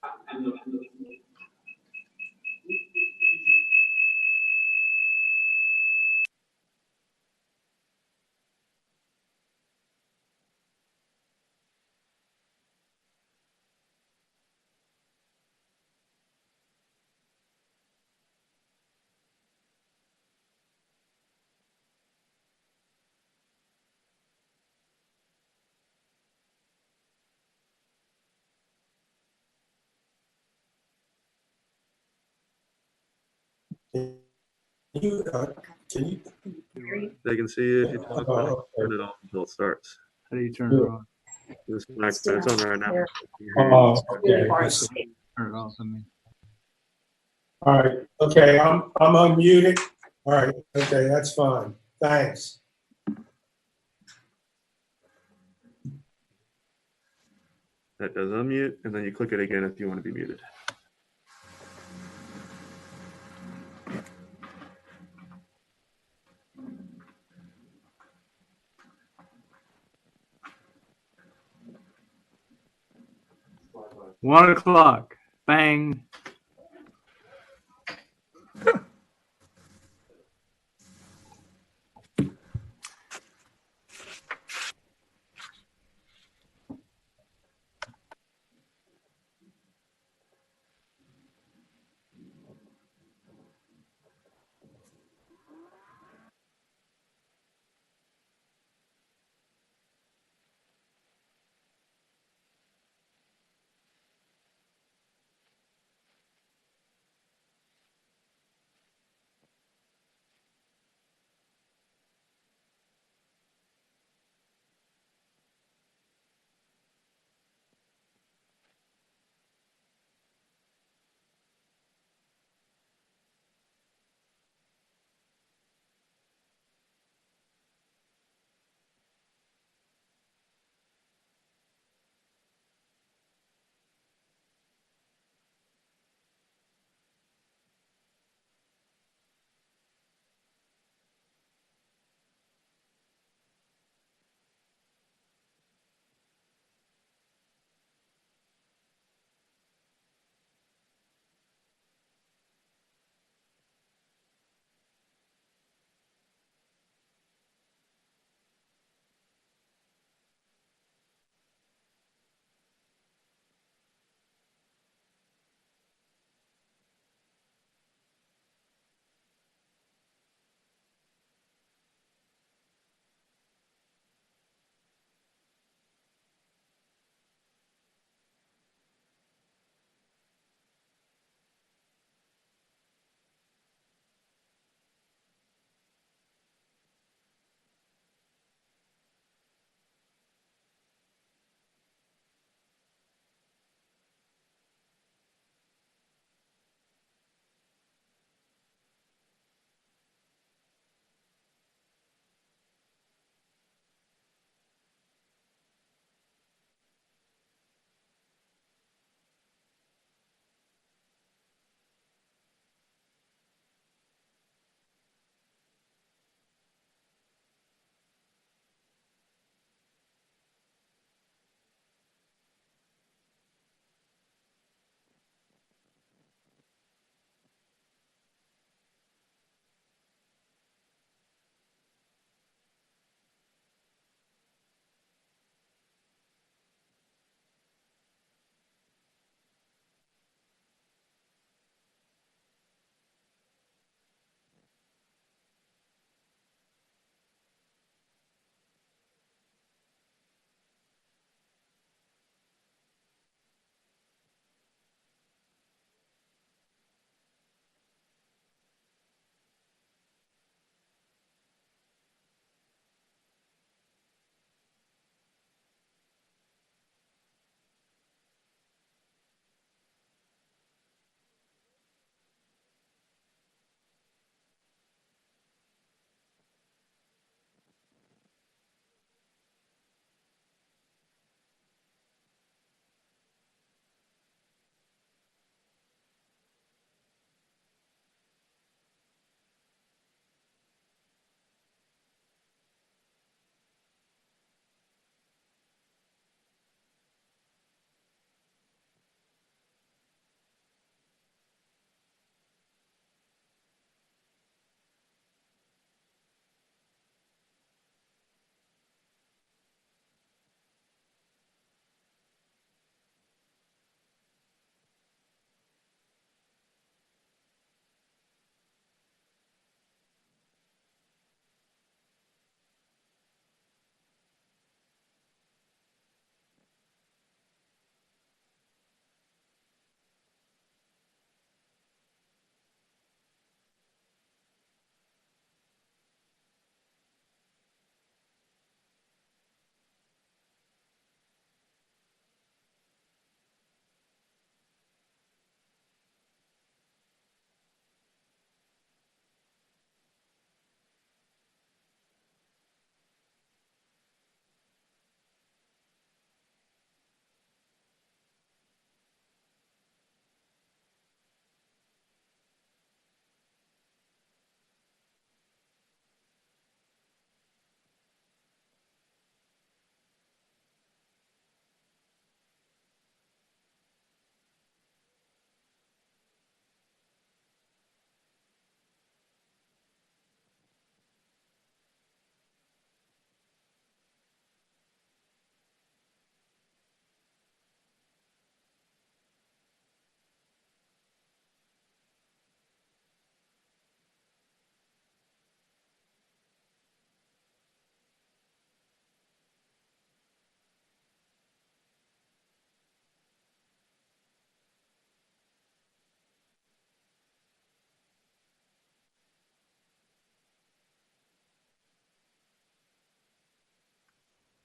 Can you, They can see you if you talk, but okay. turn it off until it starts. How do you turn it on? It's on right now. Okay. Turn it off. I mean, All right, okay, I'm unmuted. All right, okay, that's fine. Thanks. That does unmute, and then you click it again if you want to be muted. $1:00. Bang.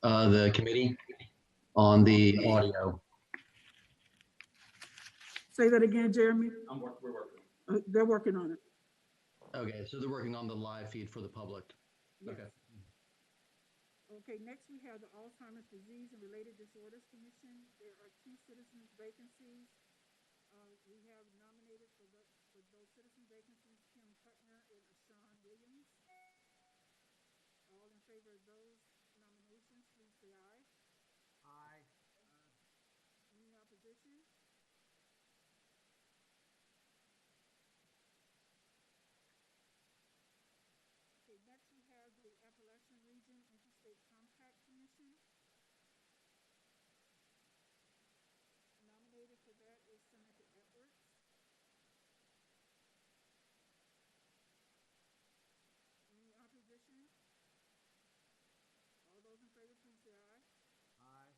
the committee on the audio. Say that again, Jeremy. We're working. They're working on it. Okay, so they're working on the live feed for the public. Yes. Okay. Okay, next we have the Alzheimer's Disease and Related Disorders Commission. There are 2 citizen vacancies. We have nominated for those citizen vacancies, Kim Putner and Sean Williams. All in favor of those nominations, please say aye. Aye. Any opposition? Okay, next we have the Appalachian Region Interstate Compact Commission. Nominated for that is Senator Edwards. Any opposition? All those in favor, please say aye. Aye.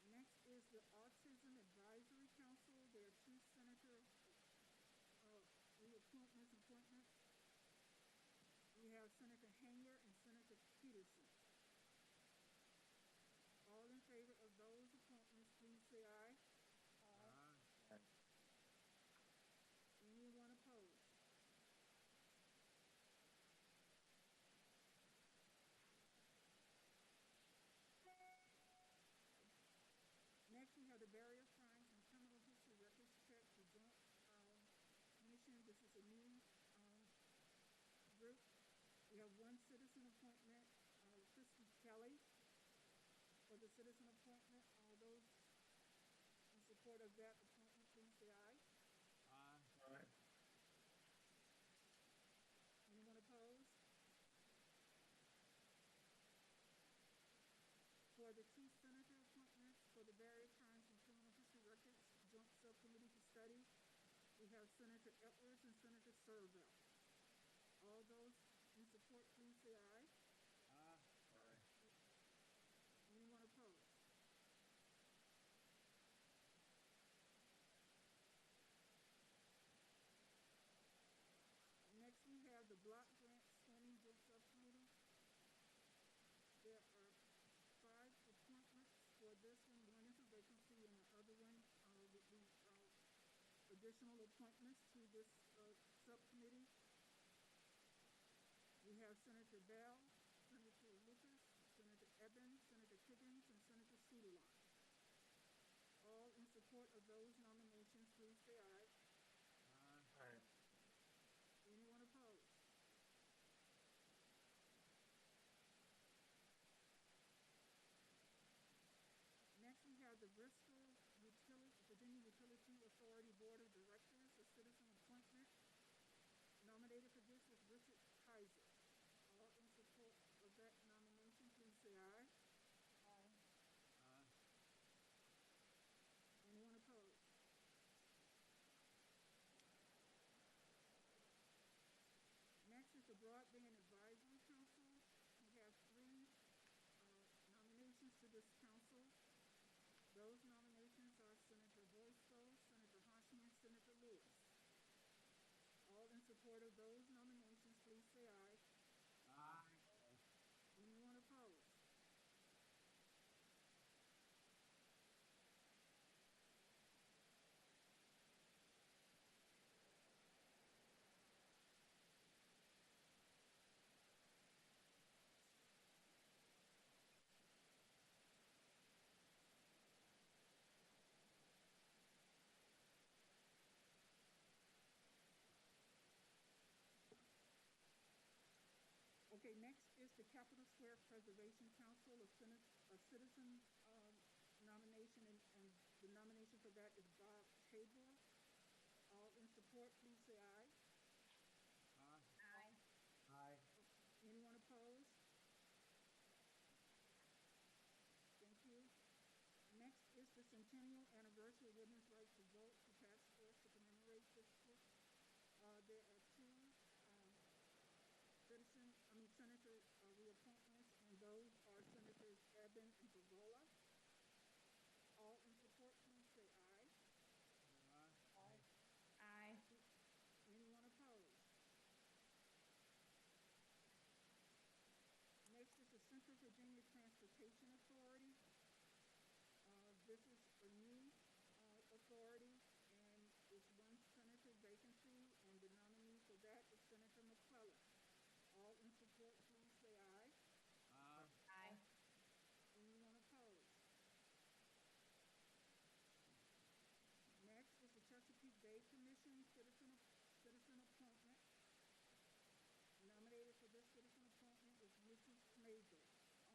Next is the Autism Advisory Council. There are 2 senator appointments. We have Senator Hanger and Senator Peterson. All in favor of those appointments, please say aye. Aye. Anyone opposed? Next, we have the Barrier Crimes and Criminal History Records Check for Joint Commission. This is a new group. We have 1 citizen appointment, Christy Kelly, for the citizen appointment. All those in support of that appointment, please say aye. Aye. Anyone opposed? For the 2 senator appointments for the Barrier Crimes and Criminal History Records Joint Subcommittee to Study, we have Senator Edwards and Senator Serville. All those in support, please say aye. Aye. Anyone opposed? Next, we have the Block Grant Swimming Joint Subcommittee. There are 5 appointments for this one. 1 is a vacancy, and the other one would be additional appointments to this subcommittee. We have Senator Bell, Senator Lucas, Senator Eben, Senator Higgins, and Senator Sudeline. All in support of those nominations, please say aye. Aye. Anyone opposed? Next, we have the Virginia Utility Authority Board of Directors, a citizen appointment. Nominated for this is Richard Kaiser. All in support of that nomination, please say aye. Aye. Anyone opposed? Next is the Broadband Advisory Council. We have 3 nominations to this council. Those nominations are Senator Boysko, Senator Hoshman, and Senator Lewis. All in support of those nominations, please say aye. Aye. Anyone opposed? Okay, next is the Capitol Square Preservation Council, a citizen nomination, and the nomination for that is Bob Tabor. All in support, please say aye. Aye. Aye. Anyone opposed? Thank you. Next is the Centennial Anniversary of Women's Right to Vote Task Force to commemorate this book. There are 2 senator reappointments, and those are Senators Eben and Favola. All in support, please say aye. Aye. Aye. Authority, and it's one senator vacancy, and the nominee for that is Senator McClellan. All in support, please say aye. Aye. Aye. Anyone opposed? Next is the Chesapeake Bay Commission citizen appointment. Nominated for this citizen appointment is Mrs. Major.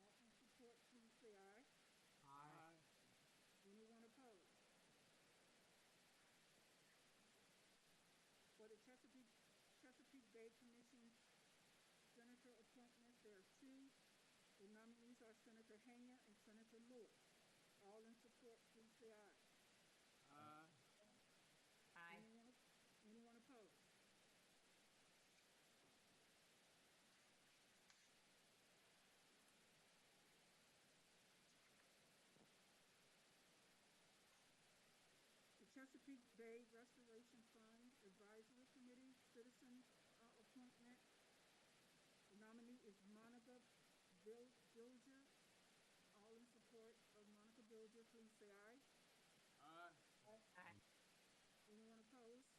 All in support, please say aye. Aye. Anyone opposed? For the Chesapeake Bay Commission senator appointments, there are two. The nominees are Senator Hanger and Senator Lewis. All in support, please say aye. Aye. Aye. Anyone opposed? The Chesapeake Bay Restoration Fund Advisory Committee citizen appointment. The nominee is Monica Bilger. All in support of Monica Bilger, please say aye. Aye. Aye. Anyone opposed?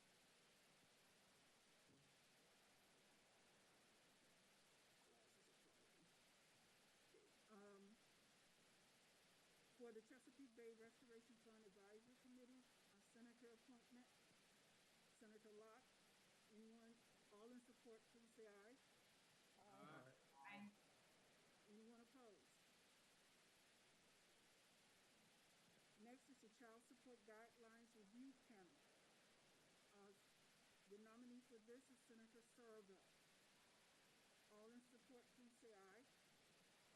For the Chesapeake Bay Restoration Fund Advisory Committee, a senator appointment, Senator Locke. Anyone, all in support, please say aye. Aye. Aye. Anyone opposed? Next is the Child Support Guidelines Review Panel. The nominee for this is Senator Servo. All in support, please say aye.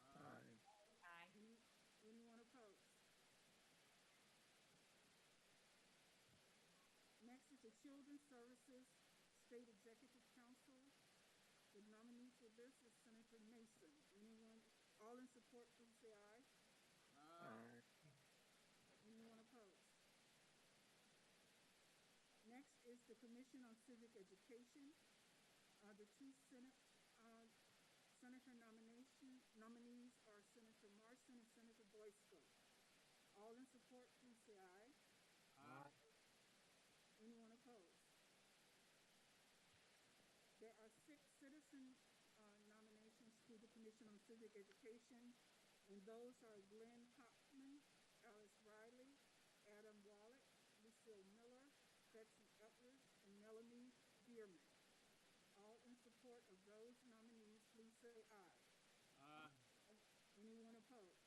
Aye. Aye. Anyone opposed? Next is the Children's Services State Executive Council. The nominee for this is Senator Mason. Anyone, all in support, please say aye. Aye. Anyone opposed? Next is the Commission on Civic Education. The two senator nominees are Senator Marston and Senator Boysko. All in support, please say aye. Aye. Anyone opposed? There are 6 citizen nominations to the Commission on Civic Education, and those are Glenn Hoffman, Alice Riley, Adam Wallach, Lucille Miller, Betsy Etlers, and Melanie Bierman. All in support of those nominees, please say aye. Aye. Anyone opposed?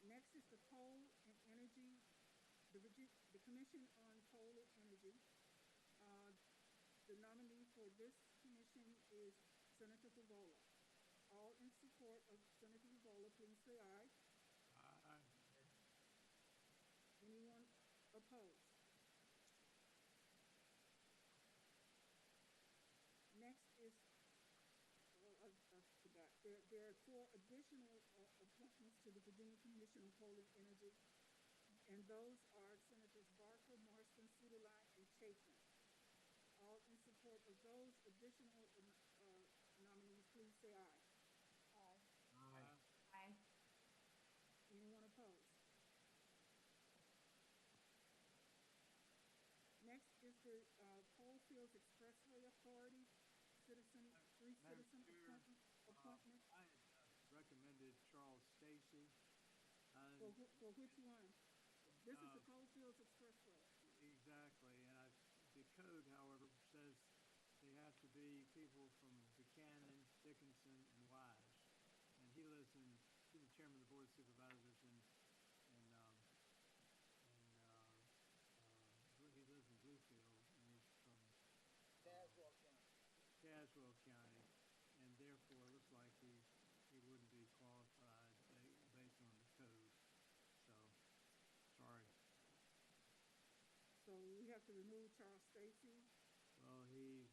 Next is the Coal and Energy, the Commission on Coal and Energy. The nominee for this commission is Senator Favola. All in support of Senator Favola, please say aye. Aye. Anyone opposed? Next is, I forgot, there are 4 additional appointments to the Virginia Commission on Coal and Energy, and those are Senators Barker, Marston, Suderline, and Chapin. All in support of those additional nominees, please say aye. Aye. Aye. Anyone opposed? Next is the Coalfields Expressway Authority citizen, 3 Madam citizen Chair, appointments. I had recommended Charles Stacy. For which one? This is the Coalfields Expressway. Exactly, and the code, however, says they have to be people from Buchanan, Dickinson, and Wise. And he's the chairman of the Board of Supervisors, and he lives in Bluefield, and he's from Caswell County, and therefore it looks like he wouldn't be qualified based on the code. So, sorry. So we have to remove Charles Stacy. Well, he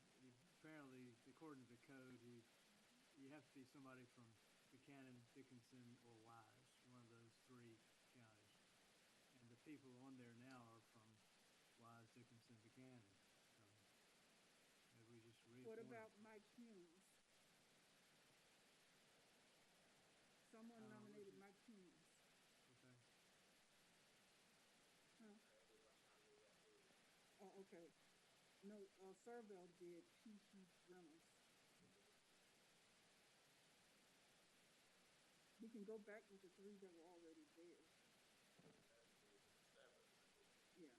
apparently, according to the code, you have to be somebody from Buchanan, Dickinson, or Wise, one of those 3 counties. And the people on there now are from Wise, Dickinson, Buchanan. So maybe we just read. What about Mike Humes? Someone nominated Mike Humes. Okay. No, Servell did P.P. Reynolds. We can go back with the three that were already there. Yeah.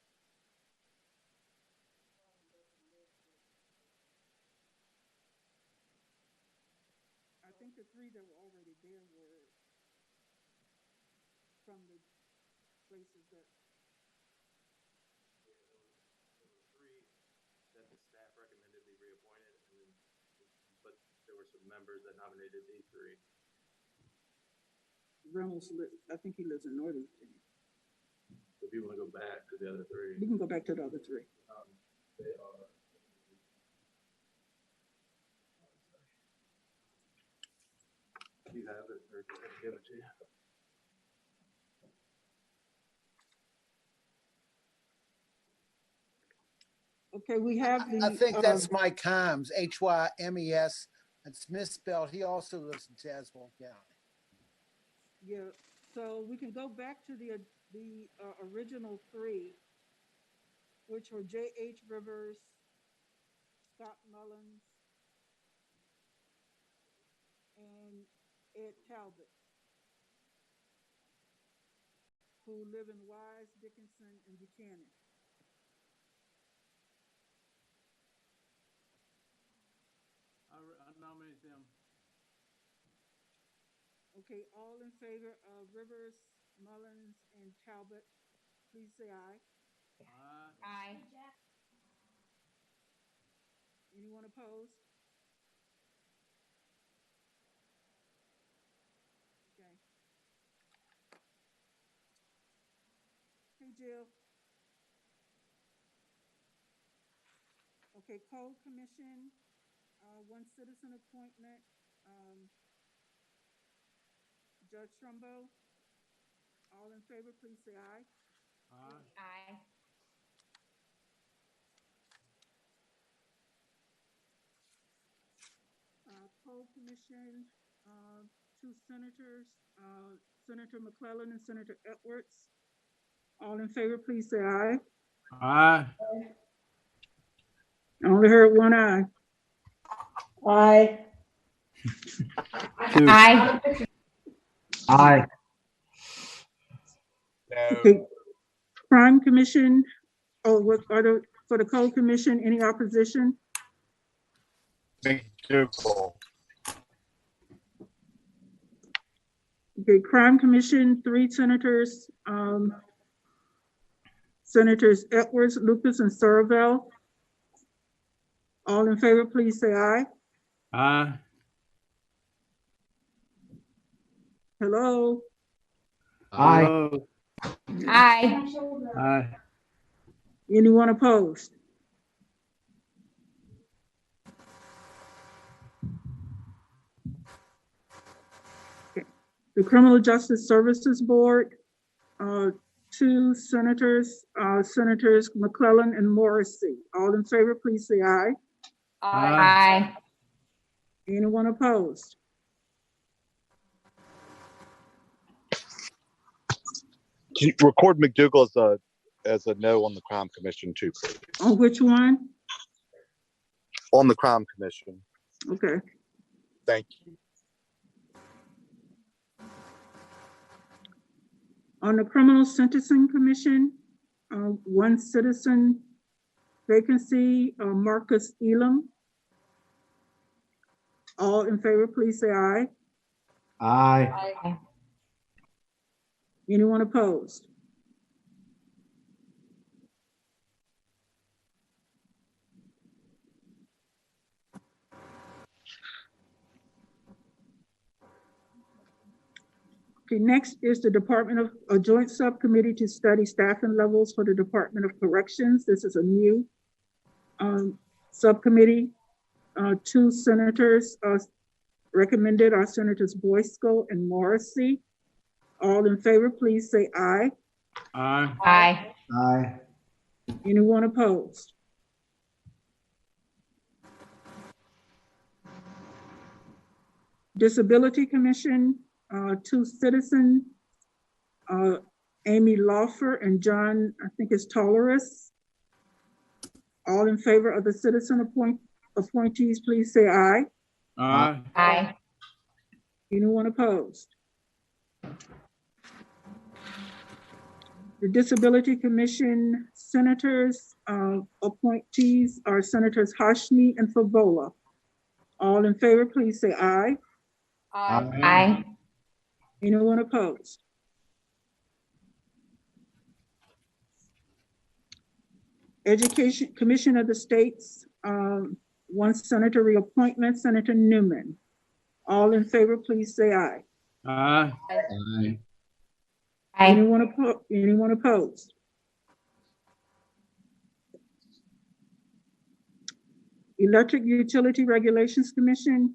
I think the three that were already there were from the places that, Three that the staff recommended be reappointed, and then, but there were some members that nominated these three. Reynolds, I think he lives in Northern Virginia. So if you want to go back to the other three, We can go back to the other three. they are. You have it, or can I give it to you? Okay, we have the. I think that's Mike Himes, Hymes. It's misspelled. He also lives in Tazewell County. Yeah, so we can go back to the original three, which were J.H. Rivers, Scott Mullins, and Ed Talbot, who live in Wise, Dickinson, and Buchanan. I nominate them. Okay, all in favor of Rivers, Mullins, and Talbot, please say aye. Aye. Aye. Anyone opposed? Okay. Hey, Jill. Okay, Code Commission, one citizen appointment, Judge Trumbo. All in favor, please say aye. Aye. Aye. Code Commission, two senators, Senator McClellan and Senator Edwards. All in favor, please say aye. Aye. I only heard one aye. Aye. Two. Aye. Aye. Okay. Crime Commission, what are the, for the Code Commission, any opposition? McDougal. Okay, Crime Commission, three senators, Senators Edwards, Lucas, and Servell. All in favor, please say aye. Aye. Hello? Aye. Hello. Aye. Aye. Anyone opposed? Okay. The Criminal Justice Services Board, two senators, Senators McClellan and Morrissey. All in favor, please say aye. Aye. Anyone opposed? Record McDougal as a no on the Crime Commission too, please. On which one? On the Crime Commission. Okay. Thank you. On the Criminal Sentencing Commission, one citizen vacancy, Marcus Elam. All in favor, please say aye. Aye. Anyone opposed? Okay, next is the Department of a Joint Subcommittee to study staffing levels for the Department of Corrections. This is a new subcommittee. Two senators recommended are Senators Boysko and Morrissey. All in favor, please say aye. Aye. Aye. Aye. Anyone opposed? Disability Commission, two citizens, Amy Lawfer and John, I think it's Tolerus. All in favor of the citizen appointees, please say aye. Aye. Aye. Anyone opposed? The Disability Commission senators, appointees are Senators Hashmi and Fabola. All in favor, please say aye. Aye. Anyone opposed? Education Commission of the States, one senator reappointment, Senator Newman. All in favor, please say aye. Aye. Aye. Aye. Anyone opposed? Electric Utility Regulations Commission,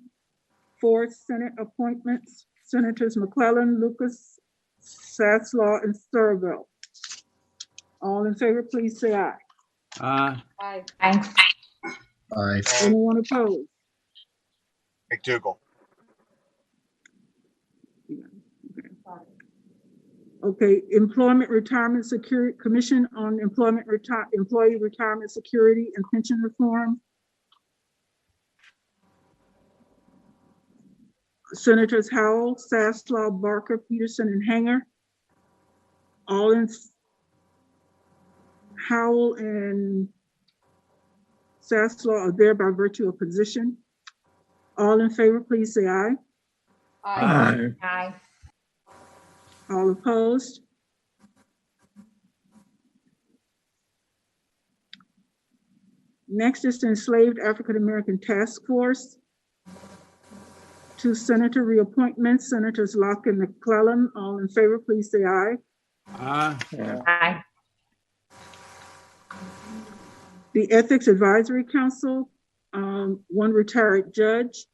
4 Senate appointments, Senators McClellan, Lucas, Sasslaw, and Sturgill. All in favor, please say aye. Aye. Aye. Aye. Anyone opposed? McDougal. Okay, Employment Retirement Security Commission on Employee Retirement Security and Pension Reform. Senators Howell, Sasslaw, Barker, Peterson, and Hanger. All in Howell and Sasslaw are there by virtue of position. All in favor, please say aye. Aye. Aye. All opposed? Next is the Enslaved African American Task Force. 2 senator reappointments, Senators Locke and McClellan. All in favor, please say aye. Aye. Aye. The Ethics Advisory Council, 1 retired judge.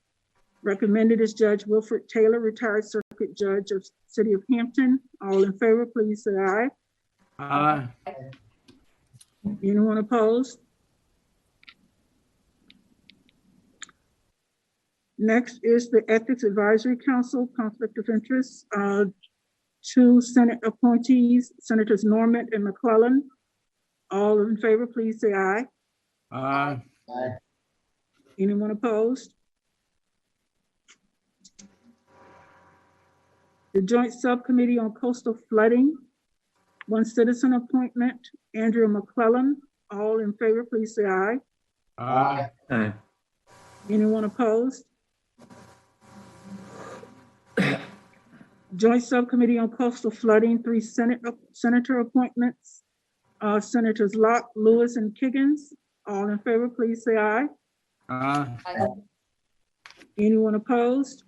Recommended is Judge Wilfred Taylor, retired circuit judge of City of Hampton. All in favor, please say aye. Aye. Anyone opposed? Next is the Ethics Advisory Council, Conflict of Interest. 2 Senate appointees, Senators Norman and McClellan. All in favor, please say aye. Aye. Anyone opposed? The Joint Subcommittee on Coastal Flooding, 1 citizen appointment, Andrew McClellan. All in favor, please say aye. Aye. Anyone opposed? Joint Subcommittee on Coastal Flooding, 3 senator appointments, Senators Locke, Lewis, and Kiggins. All in favor, please say aye. Aye. Anyone opposed?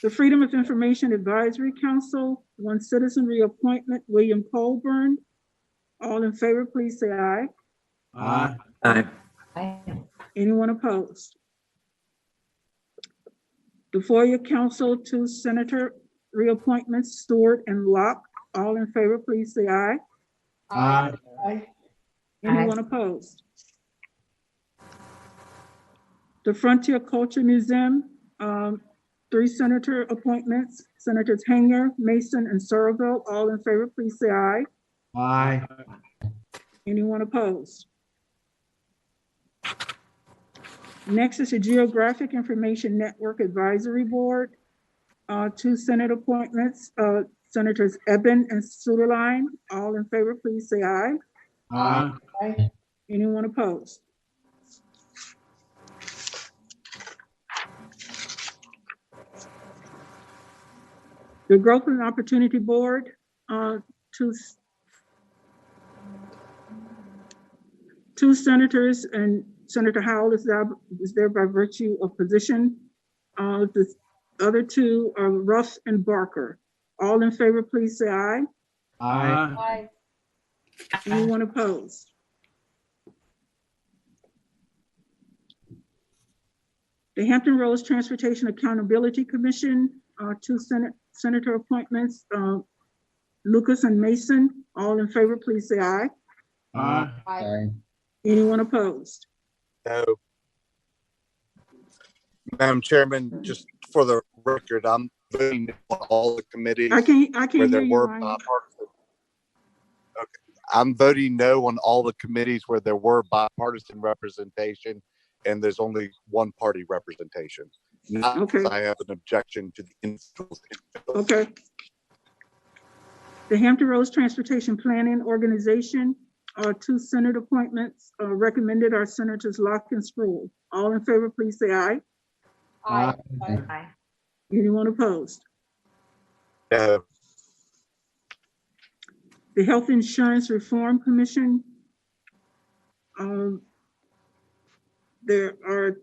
The Freedom of Information Advisory Council, 1 citizen reappointment, William Colburn. All in favor, please say aye. Aye. Aye. Anyone opposed? The FOIA Council, 2 senator reappointments, Stewart and Locke. All in favor, please say aye. Aye. Anyone opposed? The Frontier Culture Museum, 3 senator appointments, Senators Hanger, Mason, and Surville. All in favor, please say aye. Aye. Anyone opposed? Next is the Geographic Information Network Advisory Board, 2 Senate appointments, Senators Eben and Suderline. All in favor, please say aye. Aye. Anyone opposed? The Growth and Opportunity Board, 2 senators, and Senator Howell is there by virtue of position. The other 2 are Ruff and Barker. All in favor, please say aye. Aye. Anyone opposed? The Hampton Roads Transportation Accountability Commission, 2 senator appointments, Lucas and Mason. All in favor, please say aye. Aye. Anyone opposed? No. Madam Chairman, just for the record, I'm voting on all the committees I can't where hear there you, were Ryan. bipartisan. Okay. I'm voting no on all the committees where there were bipartisan representation and there's only one party representation. Not because Okay. I have an objection to the individuals. Okay. The Hampton Roads Transportation Planning Organization, 2 Senate appointments recommended are Senators Locke and Sproul. All in favor, please say aye. Aye. Anyone opposed? No. The Health Insurance Reform Commission, there are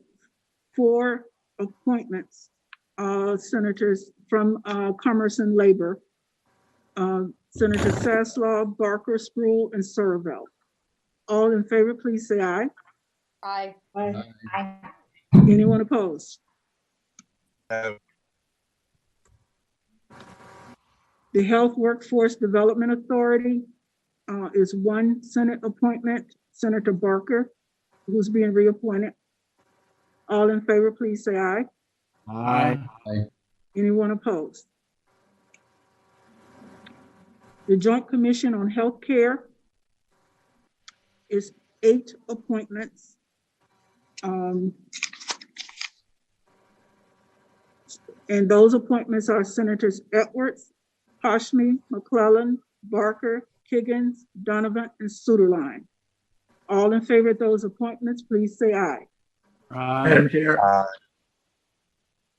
4 appointments, senators from Commerce and Labor, Senator Saslaw, Barker, Sproul, and Surville. All in favor, please say aye. Aye. Aye. Anyone opposed? No. The Health Workforce Development Authority is 1 Senate appointment, Senator Barker, who's being reappointed. All in favor, please say aye. Aye. Anyone opposed? The Joint Commission on Healthcare is 8 appointments. And those appointments are Senators Edwards, Hashmi, McClellan, Barker, Higgins, Donovan, and Suderline. All in favor of those appointments, please say aye. Madam Chair, Aye.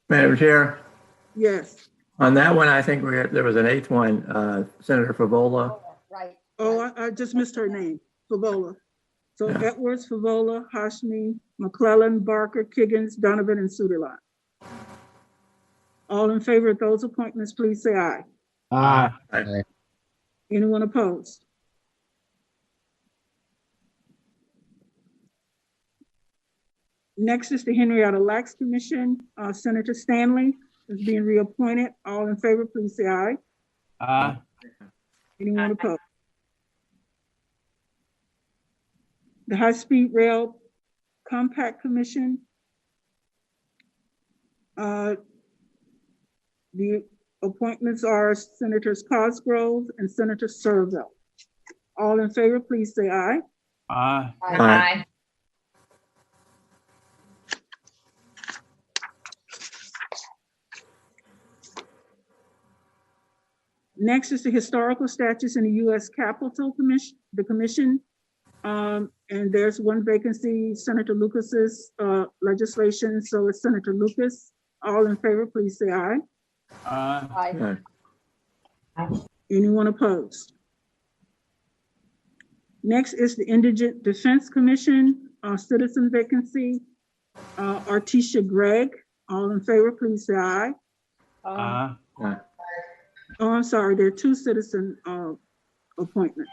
Madam Chair, Yes. on that one, I think there was an 8th one, Senator Favola. Right. Oh, I just missed her name, Favola. So Yeah. Edwards, Favola, Hashmi, McClellan, Barker, Higgins, Donovan, and Suderline. All in favor of those appointments, please say aye. Aye. Anyone opposed? Next is the Henrietta Lacks Commission. Senator Stanley is being reappointed. All in favor, please say aye. Aye. Anyone opposed? The High Speed Rail Compact Commission. The appointments are Senators Cosgrove and Senator Surville. All in favor, please say aye. Aye. Aye. Next is the Historical Statutes in the U.S. Capitol Commission, the commission. And there's 1 vacancy, Senator Lucas's legislation, so it's Senator Lucas. All in favor, please say aye. Aye. Anyone opposed? Next is the Indigent Defense Commission, citizen vacancy, Artisha Gregg. All in favor, please say aye. Aye. Oh, I'm sorry, there are 2 citizen appointments.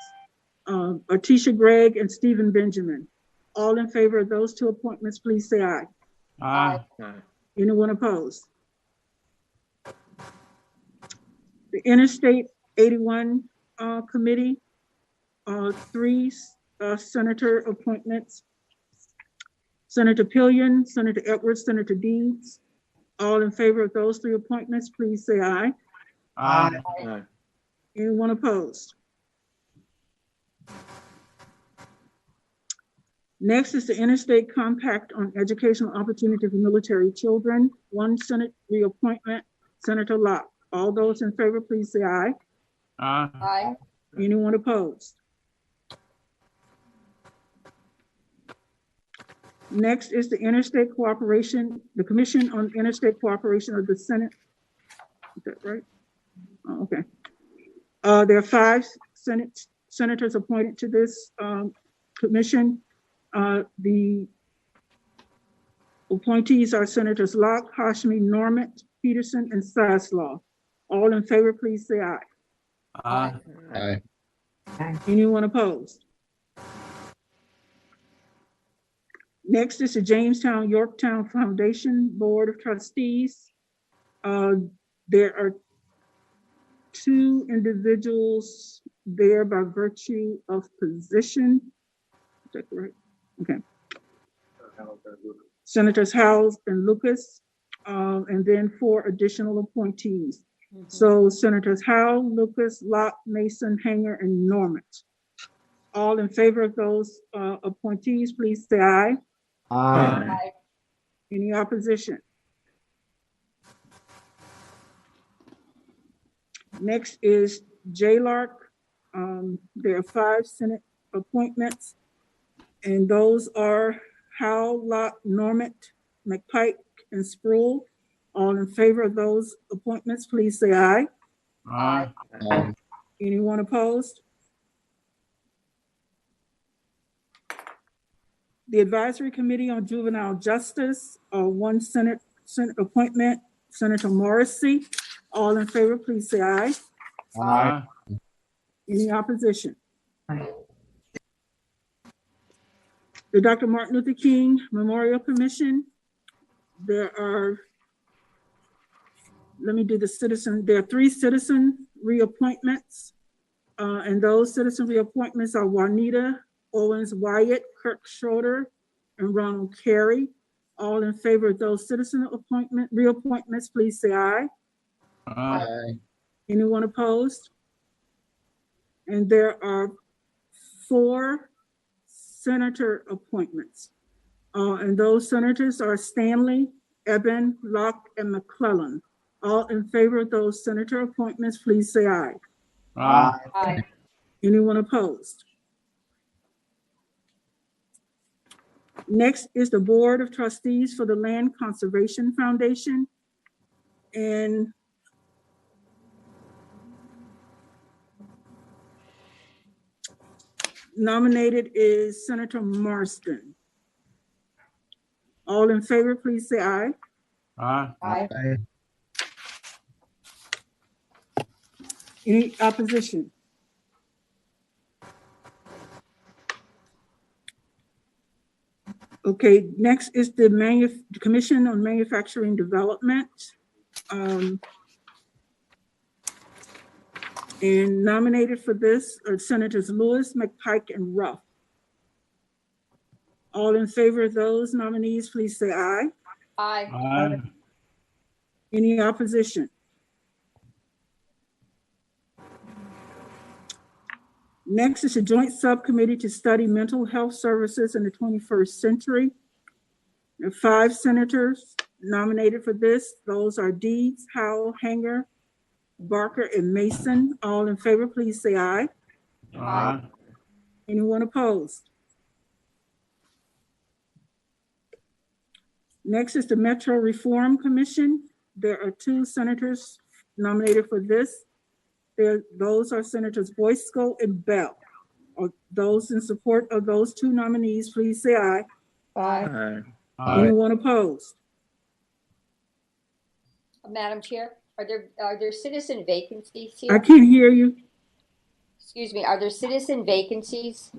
Artisha Gregg and Stephen Benjamin. All in favor of those 2 appointments, please say aye. Aye. Anyone opposed? The Interstate 81 Committee, 3 senator appointments. Senator Pillion, Senator Edwards, Senator Deeds. All in favor of those 3 appointments, please say aye. Aye. Anyone opposed? Next is the Interstate Compact on Educational Opportunity for Military Children. 1 Senate reappointment, Senator Locke. All those in favor, please say aye. Aye. Anyone opposed? Next is the Interstate Cooperation, the Commission on Interstate Cooperation of the Senate. Is that right? Oh, okay. There are 5 senators appointed to this commission. The appointees are Senators Locke, Hashmi, Normant, Peterson, and Saslaw. All in favor, please say aye. Aye. Anyone opposed? Next is the Jamestown Yorktown Foundation Board of Trustees. There are 2 individuals there by virtue of position. Is that correct? Okay. Senators Howes and Lucas, and then 4 additional appointees. So Senators Howe, Lucas, Locke, Mason, Hanger, and Normant. All in favor of those appointees, please say aye. Aye. Any opposition? Next is JLARC. There are 5 Senate appointments, and those are Howell, Locke, Normant, McPike, and Sproul. All in favor of those appointments, please say aye. Aye. Anyone opposed? The Advisory Committee on Juvenile Justice, 1 Senate appointment, Senator Morrissey. All in favor, please say aye. Aye. Any opposition? The Dr. Martin Luther King Memorial Commission, there are, let me do the citizen, there are 3 citizen reappointments. And those citizen reappointments are Juanita Owens Wyatt, Kirk Schroeder, and Ronald Carey. All in favor of those citizen reappointments, please say aye. Aye. Anyone opposed? And there are 4 senator appointments. And those senators are Stanley, Eben, Locke, and McClellan. All in favor of those senator appointments, please say aye. Aye. Anyone opposed? Next is the Board of Trustees for the Land Conservation Foundation. And nominated is Senator Marston. All in favor, please say aye. Aye. Any opposition? Okay, next is the Commission on Manufacturing Development. And nominated for this are Senators Lewis, McPike, and Ruff. All in favor of those nominees, please say aye. Aye. Aye. Any opposition? Next is a joint subcommittee to study mental health services in the 21st century. There are 5 senators nominated for this. Those are Deeds, Howell, Hanger, Barker, and Mason. All in favor, please say aye. Aye. Anyone opposed? Next is the Metro Reform Commission. There are 2 senators nominated for this. Those are Senators Boysko and Bell. Or those in support of those 2 nominees, please say aye. Aye. Aye. Anyone opposed? Madam Chair, are there citizen vacancies I here? can't hear you. Excuse me, are there citizen vacancies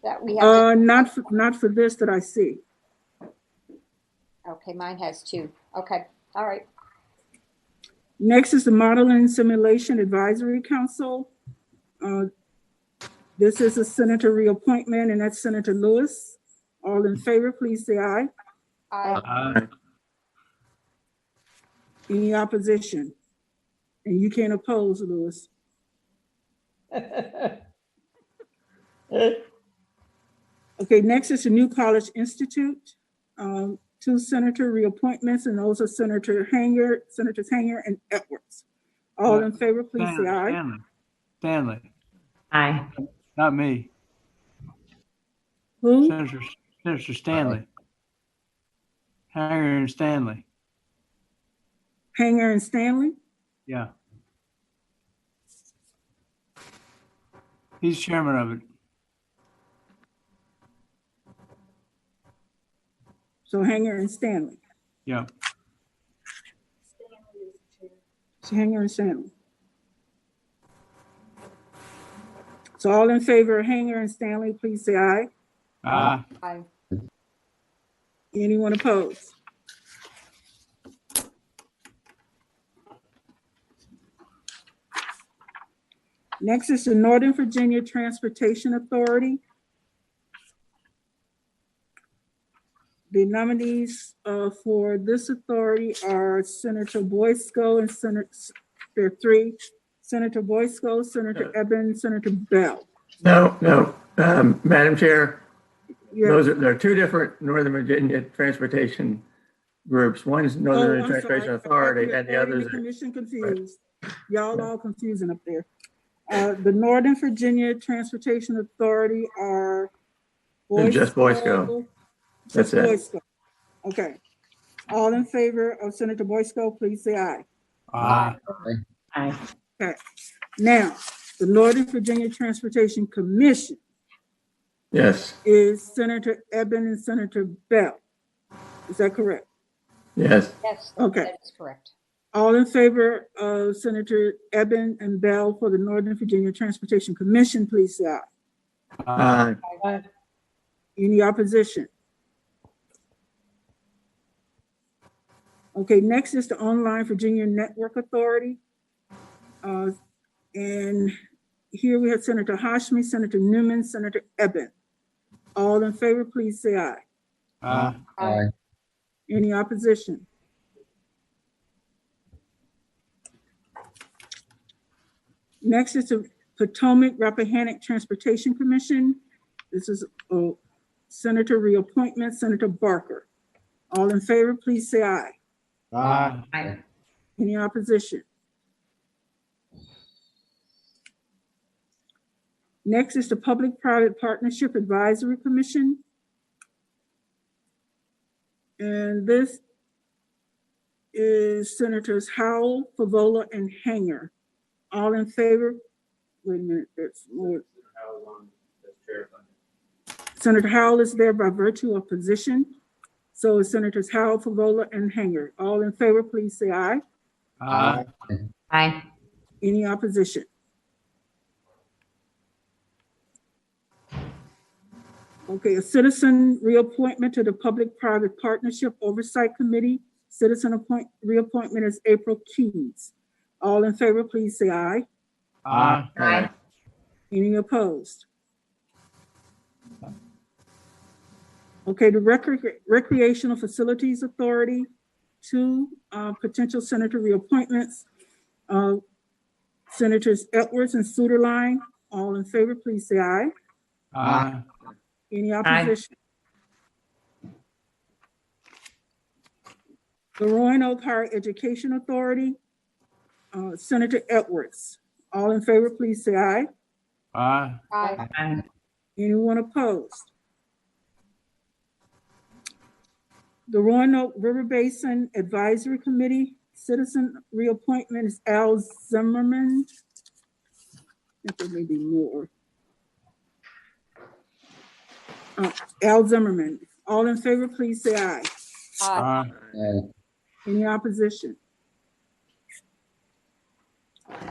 that we have? Not for this that I see. Okay, mine has 2. Okay, all right. Next is the Model and Simulation Advisory Council. This is a senator reappointment, and that's Senator Lewis. All in favor, please say aye. Aye. Aye. Any opposition? And you can't oppose, Lewis. Okay, next is the New College Institute. 2 senator reappointments, and those are Senators Hanger and Edwards. All in favor, please say aye. Stanley. Aye. Not me. Who? Senator Stanley. Hanger and Stanley. Hanger and Stanley? Yeah. He's chairman of it. So Hanger and Stanley. Yeah. So Hanger and Stanley. So all in favor of Hanger and Stanley, please say aye. Aye. Aye. Anyone opposed? Next is the Northern Virginia Transportation Authority. The nominees for this authority are Senator Boysko and there are 3, Senator Boysko, Senator Eben, Senator Bell. No. Madam Chair, Yeah. there are two different Northern Virginia transportation groups. One's Oh, Northern I'm Transportation sorry. Authority You're and the getting others the are, commission confused. Y'all all confusing up there. The Northern Virginia Transportation Authority are they're just Boy Scout. Just That's it. Boy Scout. Okay. All in favor of Senator Boysko, please say aye. Aye. Okay. Now, the Northern Virginia Transportation Commission Yes, is Senator Eben and Senator Bell. Is that correct? yes. Yes, Okay. that is correct. All in favor of Senator Eben and Bell for the Northern Virginia Transportation Commission, please say aye. Aye. Any opposition? Okay, next is the Online Virginia Network Authority. And here we have Senator Hashmi, Senator Newman, Senator Eben. All in favor, please say aye. Aye. Any opposition? Next is the Potomac Rappahannock Transportation Commission. This is Senator reappointment, Senator Barker. All in favor, please say aye. Aye. Any opposition? Next is the Public-Private Partnership Advisory Commission. And this is Senators Howell, Favola, and Hanger. All in favor? Wait a minute, there's more. Senator Howell is there by virtue of position. So is Senators Howell, Favola, and Hanger. All in favor, please say aye. Aye. Any opposition? Okay, a citizen reappointment to the Public-Private Partnership Oversight Committee. Citizen reappointment is April Keys. All in favor, please say aye. Aye. Any opposed? Okay, the Recreational Facilities Authority, two potential senator reappointments. Senators Edwards and Suderline. All in favor, please say aye. Aye. Any opposition? The Roanoke Higher Education Authority, Senator Edwards. All in favor, please say aye. Aye. Anyone opposed? The Roanoke River Basin Advisory Committee, citizen reappointment is Al Zimmerman. I think there may be more. Al Zimmerman. All in favor, please say aye. Aye. Any opposition?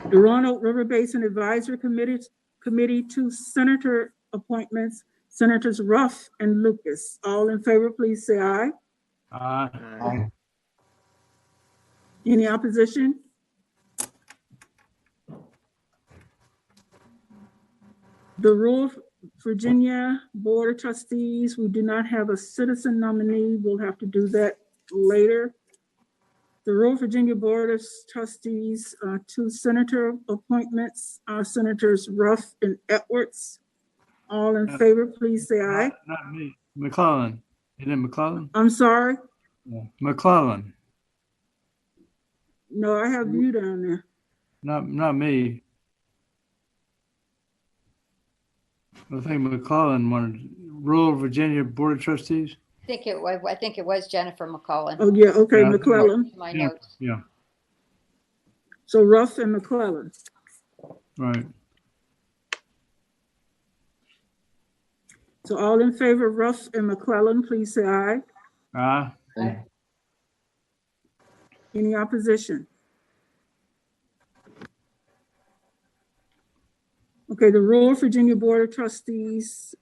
The Roanoke River Basin Advisory Committee, two senator appointments, Senators Ruff and Lucas. All in favor, please say aye. Aye. Any opposition? The Rural Virginia Board of Trustees, we do not have a citizen nominee. We'll have to do that later. The Rural Virginia Board of Trustees, two senator appointments, Senators Ruff and Edwards. All in favor, please say aye. Not me. McClellan. Isn't it McClellan? I'm sorry? Yeah. McClellan. No, I have you down there. Not me. I think McClellan wanted Rural Virginia Board of Trustees. I think it was Jennifer McCullen. Oh, yeah, okay, Yeah. McClellan. My Yeah. notes. Yeah. So Ruff and McClellan. Right. So all in favor of Ruff and McClellan, please say aye. Aye. Any opposition? Okay, the Rural Virginia Board of Trustees,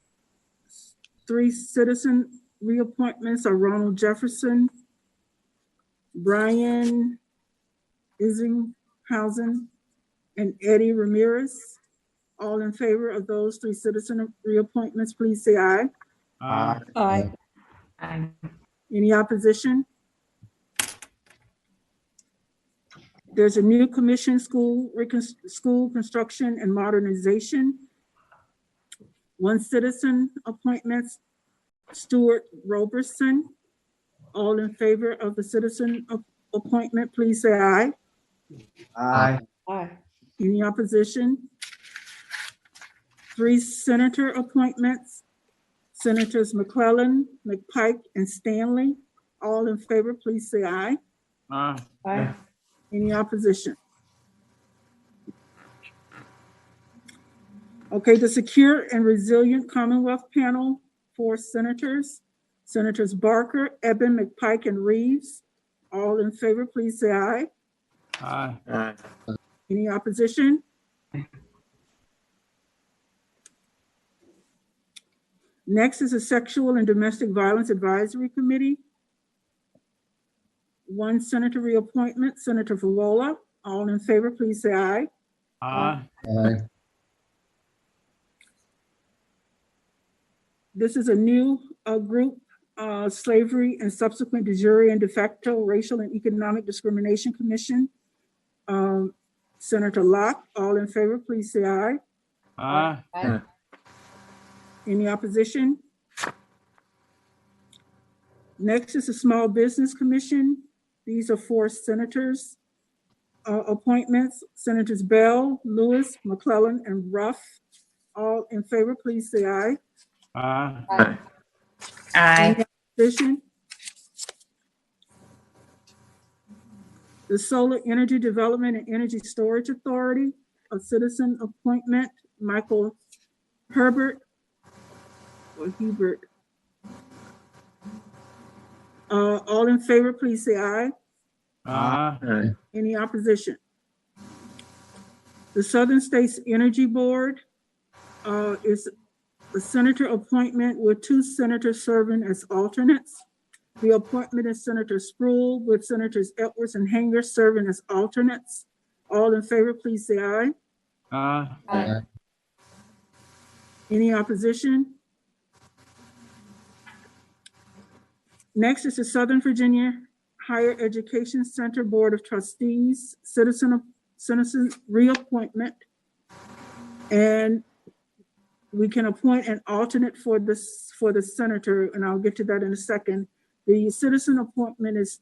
three citizen reappointments are Ronald Jefferson, Brian Isinghausen, and Eddie Ramirez. All in favor of those three citizen reappointments, please say aye. Aye. Any opposition? There's a new commission, school construction and modernization. One citizen appointments, Stuart Roberson. All in favor of the citizen appointment, please say aye. Aye. Aye. Any opposition? 3 senator appointments, Senators McClellan, McPike, and Stanley. All in favor, please say aye. Aye. Aye. Any opposition? Okay, the Secure and Resilient Commonwealth Panel, 4 senators, Senators Barker, Eben, McPike, and Reeves. All in favor, please say aye. Aye. Aye. Any opposition? Next is the Sexual and Domestic Violence Advisory Committee. 1 senator reappointment, Senator Viola. All in favor, please say aye. Aye. Aye. This is a new group, Slavery and Subsequent De Jure and De Facto Racial and Economic Discrimination Commission. Senator Locke, all in favor, please say aye. Aye. Aye. Any opposition? Next is the Small Business Commission. These are 4 senators. Appointments, Senators Bell, Lewis, McClellan, and Ruff. All in favor, please say aye. Aye. Aye. Any opposition? The Solar Energy Development and Energy Storage Authority, a citizen appointment, Michael Herbert or Hubert. All in favor, please say aye. Aye. Aye. Any opposition? The Southern States Energy Board is a senator appointment with 2 senators serving as alternates. The appointment is Senator Sproul with Senators Edwards and Hanger serving as alternates. All in favor, please say aye. Aye. Aye. Any opposition? Next is the Southern Virginia Higher Education Center Board of Trustees, citizen reappointment. And we can appoint an alternate for the senator, and I'll get to that in a second. The citizen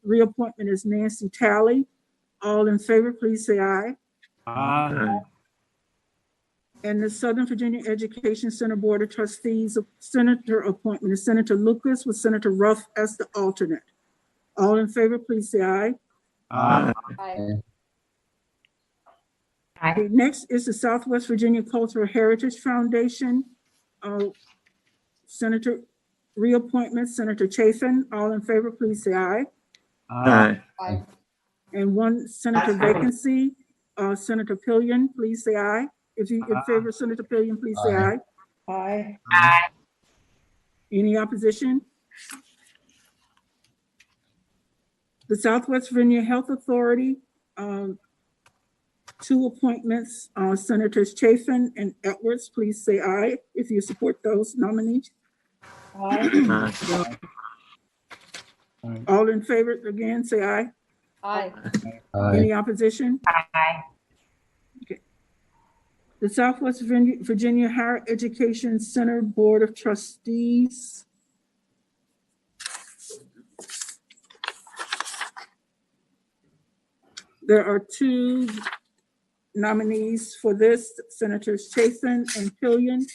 reappointment is Nancy Talley. All in favor, please say aye. Aye. And the Southern Virginia Education Center Board of Trustees, senator appointment is Senator Lucas with Senator Ruff as the alternate. All in favor, please say aye. Aye. Aye. Okay, next is the Southwest Virginia Cultural Heritage Foundation. Senator reappointment, Senator Chafin. All in favor, please say aye. Aye. Aye. And 1 senator vacancy, Senator Pillion, please say aye. If you in favor of Senator Pillion, please say aye. Aye. Any opposition? The Southwest Virginia Health Authority, 2 appointments, Senators Chafin and Edwards, please say aye if you support those nominees. Aye. Aye. All in favor, again, say aye. Aye. Aye. Any opposition? Aye. Okay. The Southwest Virginia Higher Education Center Board of Trustees. There are 2 nominees for this, Senators Chafin and Pillion.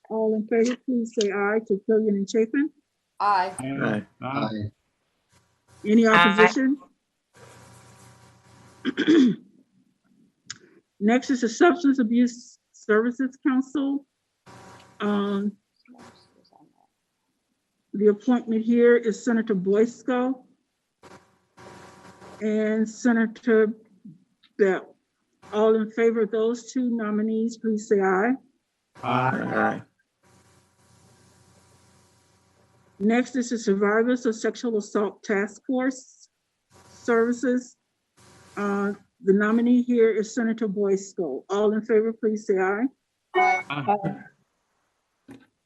All in favor, please say aye to Pillion and Chafin. Aye. Aye. Aye. Any opposition? Next is the Substance Abuse Services Council. The appointment here is Senator Boysko and Senator Bell. All in favor of those 2 nominees, please say aye. Aye. Next is the Survivors of Sexual Assault Task Force Services. The nominee here is Senator Boysko. All in favor, please say aye. Aye.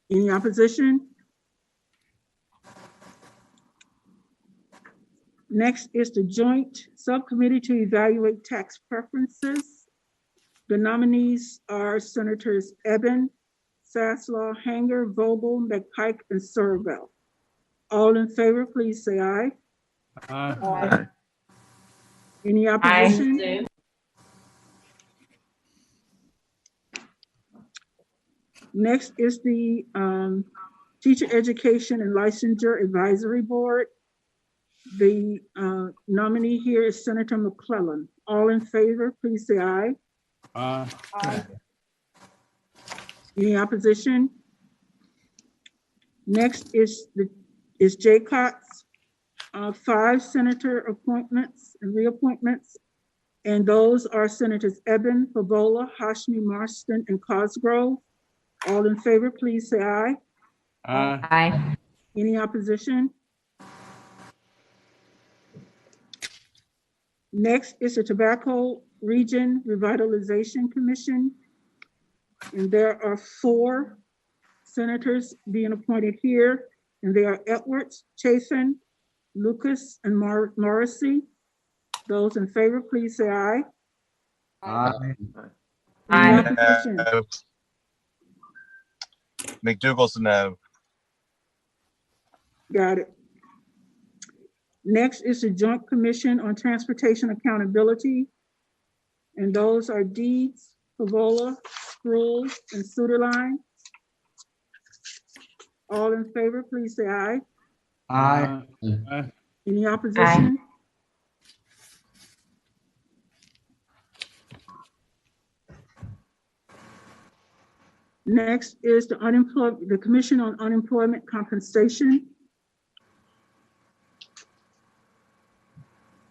Any opposition? Next is the Joint Subcommittee to Evaluate Tax Preferences. The nominees are Senators Eben, Saslaw, Hanger, Vogel, McPike, and Servell. All in favor, please say aye. Aye. Any opposition? Next is the Teacher Education and Licensure Advisory Board. The nominee here is Senator McClellan. All in favor, please say aye. Aye. Any opposition? Next is JCOT's 5 senator appointments and reappointments. And those are Senators Eben, Favola, Hashmi, Marston, and Cosgrove. All in favor, please say aye. Aye. Any opposition? Next is the Tobacco Region Revitalization Commission. And there are 4 senators being appointed here, and they are Edwards, Chafin, Lucas, and Morrissey. Those in favor, please say aye. Aye. Any opposition? McDougal's a no. Got it. Next is the Joint Commission on Transportation Accountability. And those are Deeds, Favola, Sproul, and Suderline. All in favor, please say aye. Aye. Any opposition? Next is the Commission on Unemployment Compensation.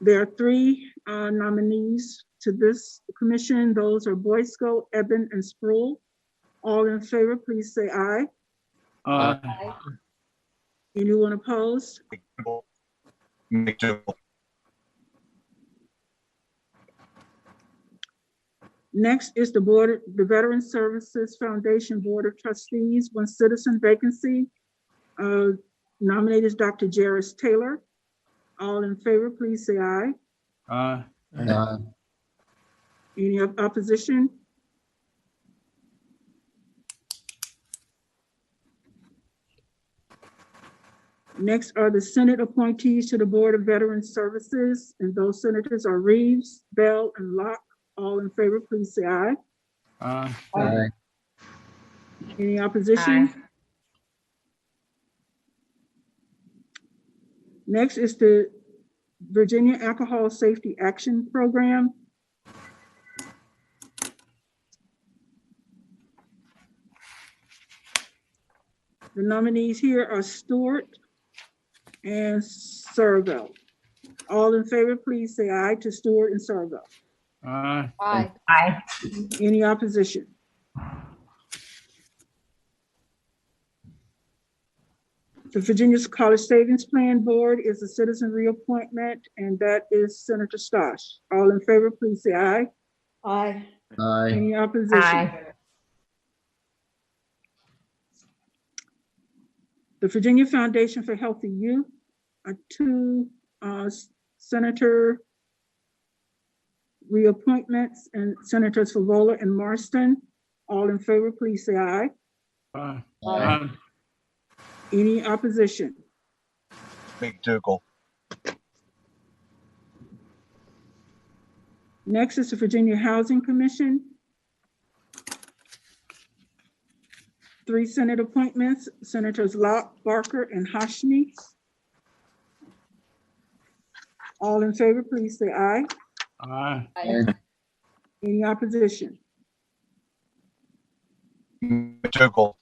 There are 3 nominees to this commission. Those are Boysko, Eben, and Sproul. All in favor, please say aye. Aye. Anyone opposed? McDougal. Next is the Veteran Services Foundation Board of Trustees, 1 citizen vacancy. Nominated is Dr. Jairus Taylor. All in favor, please say aye. Aye. Any opposition? Next are the Senate appointees to the Board of Veteran Services, and those senators are Reeves, Bell, and Locke. All in favor, please say aye. Aye. Any opposition? Next is the Virginia Alcohol Safety Action Program. The nominees here are Stewart and Servell. All in favor, please say aye to Stewart and Servell. Aye. Any opposition? The Virginia College Savings Plan Board is a citizen reappointment, and that is Senator Stosh. All in favor, please say aye. Any opposition? The Virginia Foundation for Healthy Youth are 2 senator reappointments, and Senators Favola and Marston. All in favor, please say aye. Aye. Any opposition? McDougal. Next is the Virginia Housing Commission. 3 Senate appointments, Senators Locke, Barker, and Hashmi. All in favor, please say aye. Aye. Any opposition? McDougal.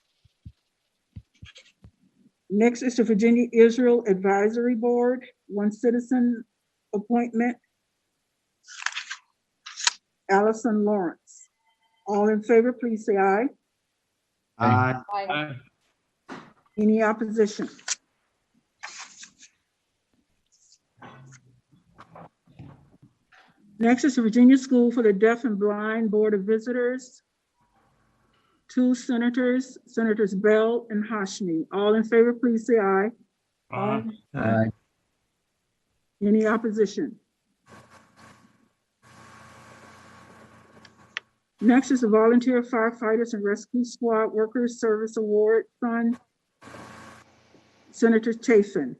Next is the Virginia Israel Advisory Board, 1 citizen appointment, Allison Lawrence. All in favor, please say aye. Aye. Any opposition? Next is the Virginia School for the Deaf and Blind Board of Visitors. 2 senators, Senators Bell and Hashmi. All in favor, please say aye. Aye. Any opposition? Next is the Volunteer Firefighters and Rescue Squad Workers Service Award Fund. Senator Chafin.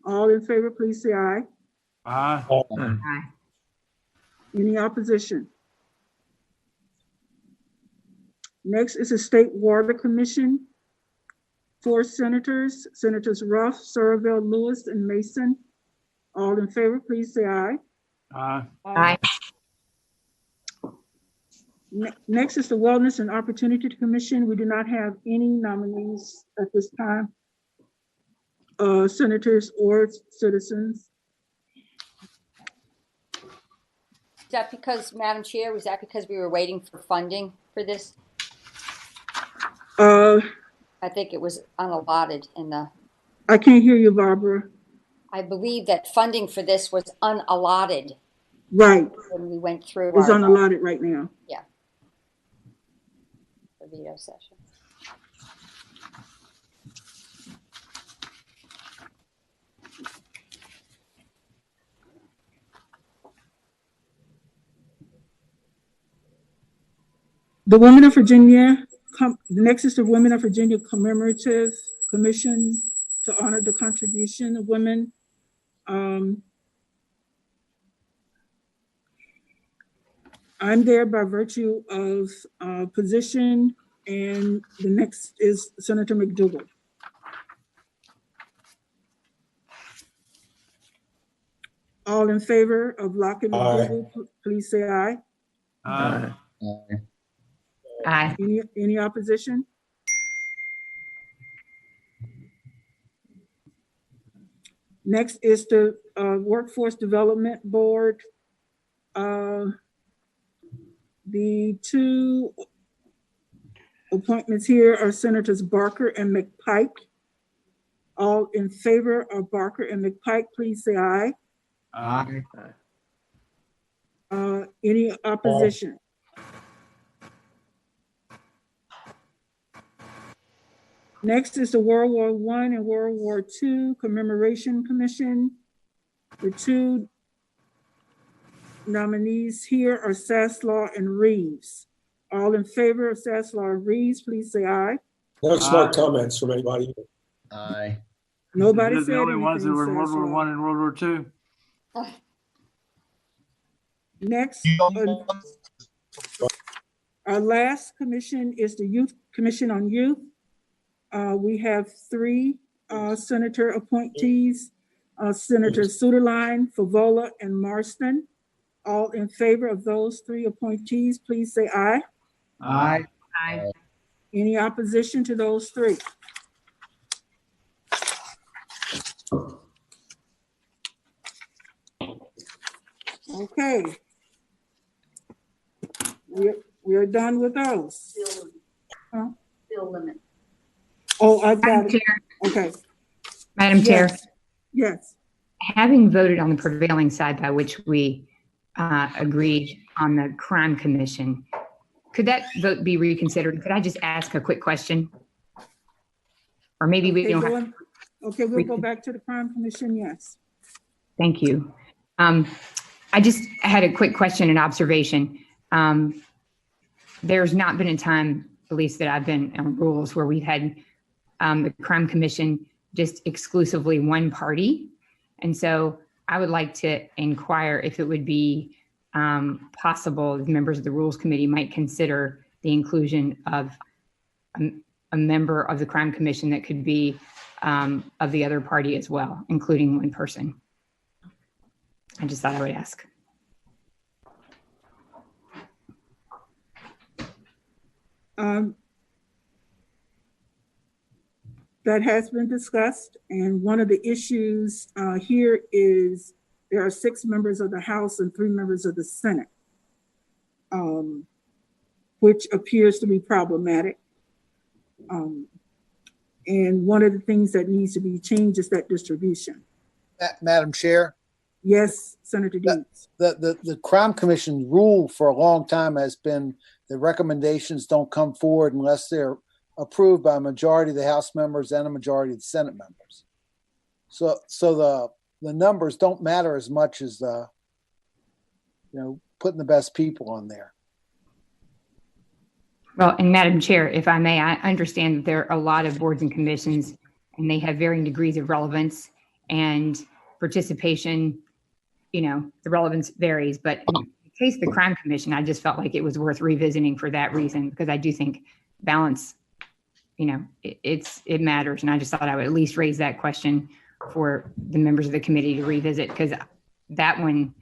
All in favor, please say aye. Aye. Aye. Any opposition? Next is the State Water Commission. 4 senators, Senators Ruff, Surville, Lewis, and Mason. All in favor, please say aye. Aye. Aye. Next is the Wellness and Opportunity Commission. We do not have any nominees at this time, senators or citizens. Is that because, Madam Chair, was that because we were waiting for funding for this? I I think it was unallotted in the, can't hear you, Barbara. I believe that funding for this was unallotted Right, when we went through it's our unallotted right now. veto session. The Women of Virginia, next is the Women of Virginia Commemorative Commission to honor the contribution of women. I'm there by virtue of position, and the next is Senator McDougal. All in favor of Lockett McDougal, please say aye. Aye. Aye. Any opposition? Next is the Workforce Development Board. The 2 appointments here are Senators Barker and McPike. All in favor of Barker and McPike, please say aye. Aye. Any opposition? Next is the World War I and World War II Commemoration Commission. The 2 nominees here are Saslaw and Reeves. All in favor of Saslaw and Reeves, please say aye. No smart comments from anybody. Aye. Nobody They're said the only ones that anything, were in World War Saslaw. I and World War II. Next, our last commission is the Youth Commission on Youth. We have 3 senator appointees, Senators Suderline, Favola, and Marston. All in favor of those 3 appointees, please say aye. Aye. Aye. Any opposition to those 3? Okay. We're done with those. Huh? Bill limit. Oh, I got Madam it. Chair, Okay. Madam Chair, Yes. Yes. having voted on the prevailing side by which we agreed on the crime commission, could that vote be reconsidered? Could I just ask a quick question? Or maybe we Okay, don't have, okay, we'll go back to the crime commission. Yes. thank you. I just had a quick question and observation. There's not been a time, at least that I've been on rules, where we've had the crime commission just exclusively one party. And so I would like to inquire if it would be possible that members of the Rules Committee might consider the inclusion of a member of the crime commission that could be of the other party as well, including one person. I just thought I would ask. That has been discussed, and one of the issues here is there are 6 members of the House and 3 members of the Senate, which appears to be problematic. And one of the things that needs to be changed is that distribution. Madam Chair, Yes, Senator Deeds. the Crime Commission rule for a long time has been the recommendations don't come forward unless they're approved by a majority of the House members and a majority of the Senate members. So the numbers don't matter as much as putting the best people on there. Well, and Madam Chair, if I may, I understand that there are a lot of boards and commissions and they have varying degrees of relevance and participation. The relevance varies, but in the case of the Crime Commission, I just felt like it was worth revisiting for that reason, because I do think balance, it matters. And I just thought I would at least raise that question for the members of the committee to revisit, because that one,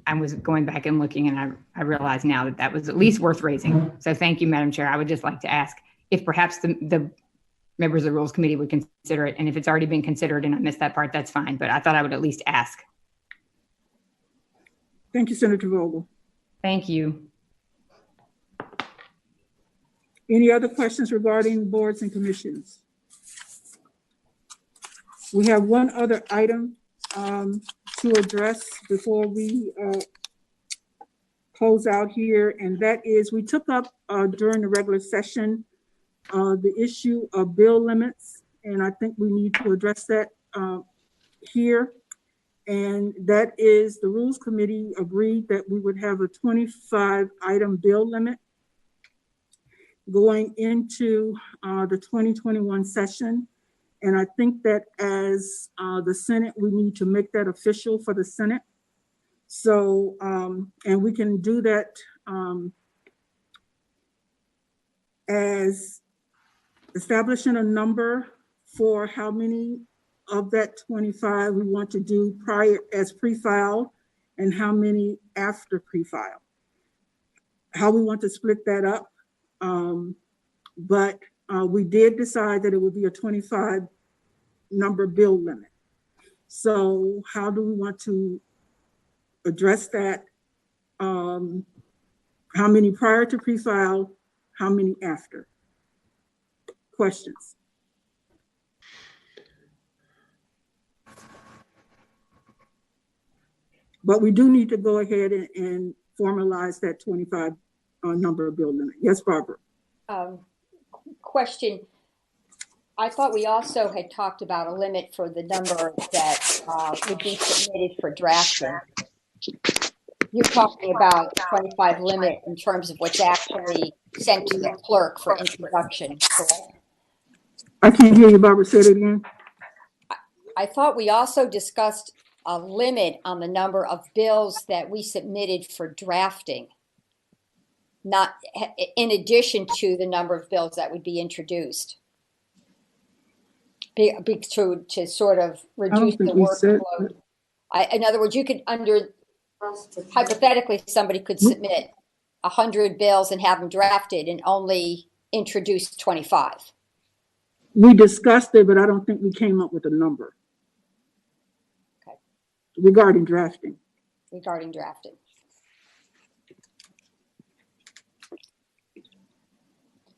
I was going back and looking, and I realize now that was at least worth raising. So thank you, Madam Chair. I would just like to ask if perhaps the members of the Rules Committee would consider it. And if it's already been considered and I missed that part, that's fine. But I thought I would at least ask. Thank you, Senator Vogel. Thank you. Any other questions regarding boards and commissions? We have one other item to address before we close out here, and that is we took up during the regular session the issue of bill limits, and I think we need to address that here. And that is, the Rules Committee agreed that we would have a 25 item bill limit going into the 2021 session. And I think that as the Senate, we need to make that official for the Senate. So, and we can do that as establishing a number for how many of that 25 we want to do prior as pre-file and how many after pre-file. How we want to split that up. But we did decide that it would be a 25 number bill limit. So how do we want to address that? How many prior to pre-file, how many after? Questions? But we do need to go ahead and formalize that 25 number bill limit. Yes, Barbara. Question. I thought we also had talked about a limit for the number that would be submitted for drafting. You're talking about 25 limit in terms of what's actually sent to the clerk for introduction, correct? I can't hear you, Barbara. Say it again. I thought we also discussed a limit on the number of bills that we submitted for drafting, not in addition to the number of bills that would be introduced. To sort of reduce the workload. In other words, you could hypothetically, somebody could submit 100 bills and have them drafted and only introduce 25. We discussed it, but I don't think we came up with a number. Okay. Regarding drafting. Regarding drafting.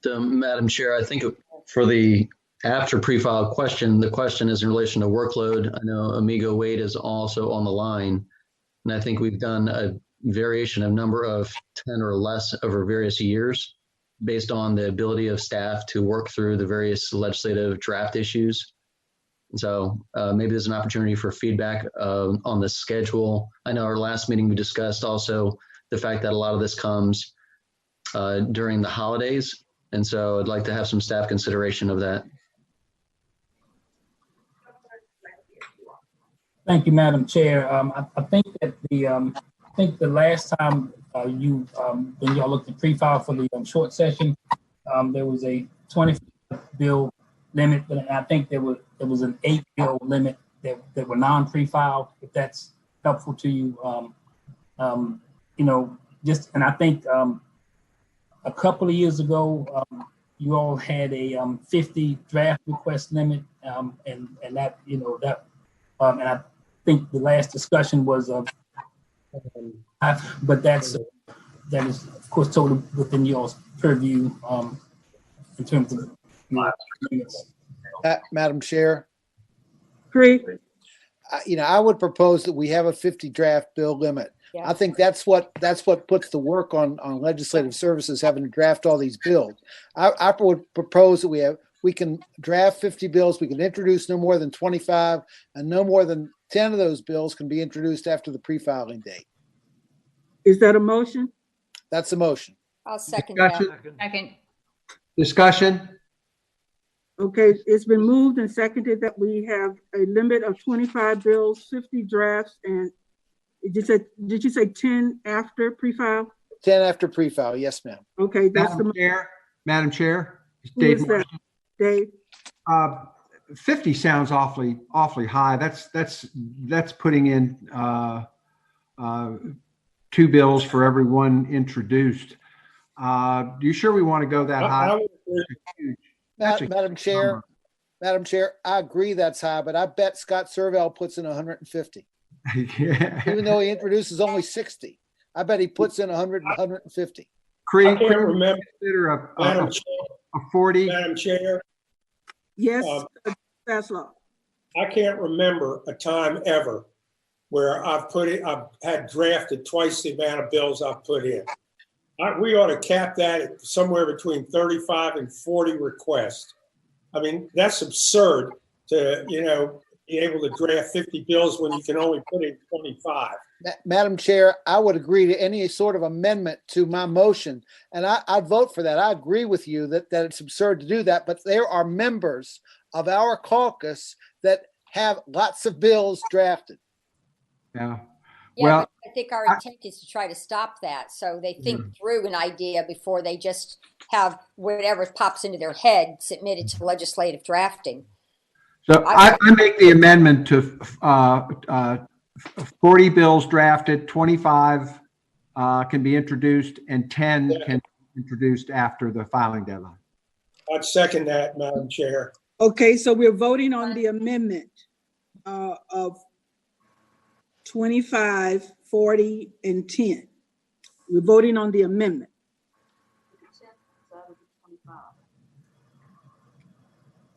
Madam Chair, I think for the after pre-file question, the question is in relation to workload. I know Amigo Wade is also on the line, and I think we've done a variation of number of 10 or less over various years based on the ability of staff to work through the various legislative draft issues. And so maybe there's an opportunity for feedback on the schedule. I know our last meeting we discussed also the fact that a lot of this comes during the holidays. And so I'd like to have some staff consideration of that. Thank you, Madam Chair. I think that the last time when y'all looked at pre-file for the short session, there was a 25 bill limit, but I think there was an 8 bill limit that were non-pre-file. If that's helpful to you, and I think a couple of years ago, you all had a 50 draft request limit, and that and I think the last discussion was but that is of course totally within y'all's purview in terms of limits. Madam Chair. Great. I would propose that we have a 50 draft bill limit. Yeah. I think that's what puts the work on legislative services, having to draft all these bills. I would propose that we can draft 50 bills. We can introduce no more than 25, and no more than 10 of those bills can be introduced after the pre-filing date. Is that a motion? That's a motion. I'll second that. Second. Discussion? Okay, it's been moved and seconded that we have a limit of 25 bills, 50 drafts, and did you say 10 after pre-file? 10 after pre-file, yes, ma'am. Okay, that's Madam Chair, Who Dave is that? Martin. Dave? 50 sounds awfully high. That's putting in 2 bills for every one introduced. You sure we want to go that high? Madam Chair, I agree that's high, but I bet Scott Servell puts in 150. Yeah. Even though he introduces only 60, I bet he puts in 100 and 150. Creed, I can't remember. Consider Madam a 40. Madam Chair, Yes, that's law. I can't remember a time ever where I've had drafted twice the amount of bills I've put in. We ought to cap that at somewhere between 35 and 40 requests. I mean, that's absurd to, be able to draft 50 bills when you can only put in 25. Madam Chair, I would agree to any sort of amendment to my motion, and I'd vote for that. I agree with you that it's absurd to do that, but there are members of our caucus that have lots of bills drafted. Yeah. Yeah, Well, but I think our intent is to try to stop that. So they think through an idea before they just have whatever pops into their head submitted to legislative drafting. So I make the amendment to 40 bills drafted, 25 can be introduced, and 10 can be introduced after the filing deadline. I'd second that, Madam Chair. Okay, so we're voting on the amendment of 25, 40, and 10. We're voting on the amendment.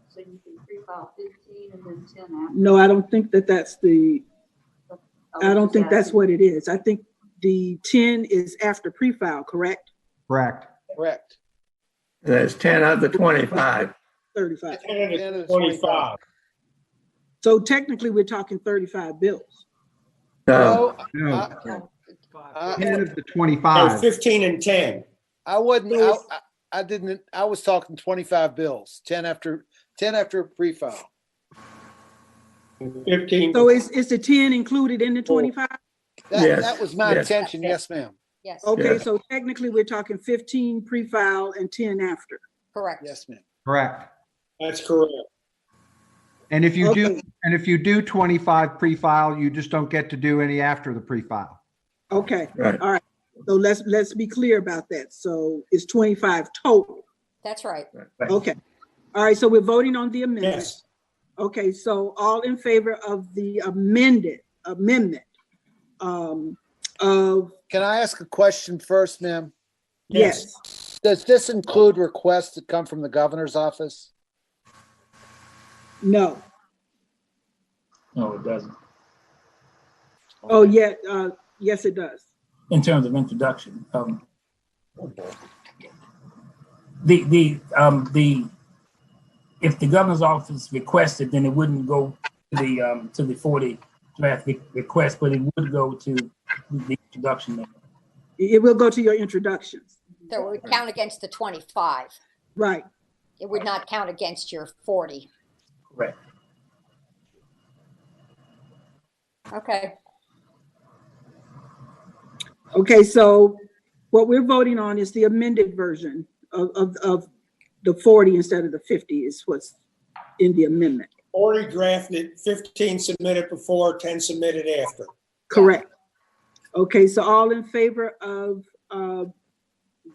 So you can pre-file 15 and then 10 after. No, I don't think that's I don't think that's what it is. I think the 10 is after pre-file, correct? Correct. Correct. That's 10 of the 25. 35. 10 of the 25. So technically, we're talking 35 bills. No. 10 of the 25. No, 15 and 10. I wouldn't. I didn't. I was talking 25 bills. 10 after pre-file. 15. So is the 10 included in the 25? That was my intention. Yes, ma'am. Yes. Okay, Yes. so technically, we're talking 15 pre-file and 10 after. Correct. Yes, ma'am. Correct. That's correct. And if you do 25 pre-file, you just don't get to do any after the pre-file. Okay. Right. All right. So let's be clear about that. So it's 25 total. That's right. Okay. All right. So we're voting on the amendment. Yes. Okay. So all in favor of the amendment of Can I ask a question first, ma'am? yes. Does this include requests that come from the governor's office? No. No, it doesn't. Oh yeah. Yes, it does. In terms of introduction, if the governor's office requested, then it wouldn't go to the 40 draft request, but it would go to the introduction. It will go to your introductions. So it would count against the 25. Right. It would not count against your 40. Correct. Okay. Okay, so what we're voting on is the amended version of the 40 instead of the 50 is what's in the amendment. 40 drafted, 15 submitted before, 10 submitted after. Correct. Okay, so all in favor of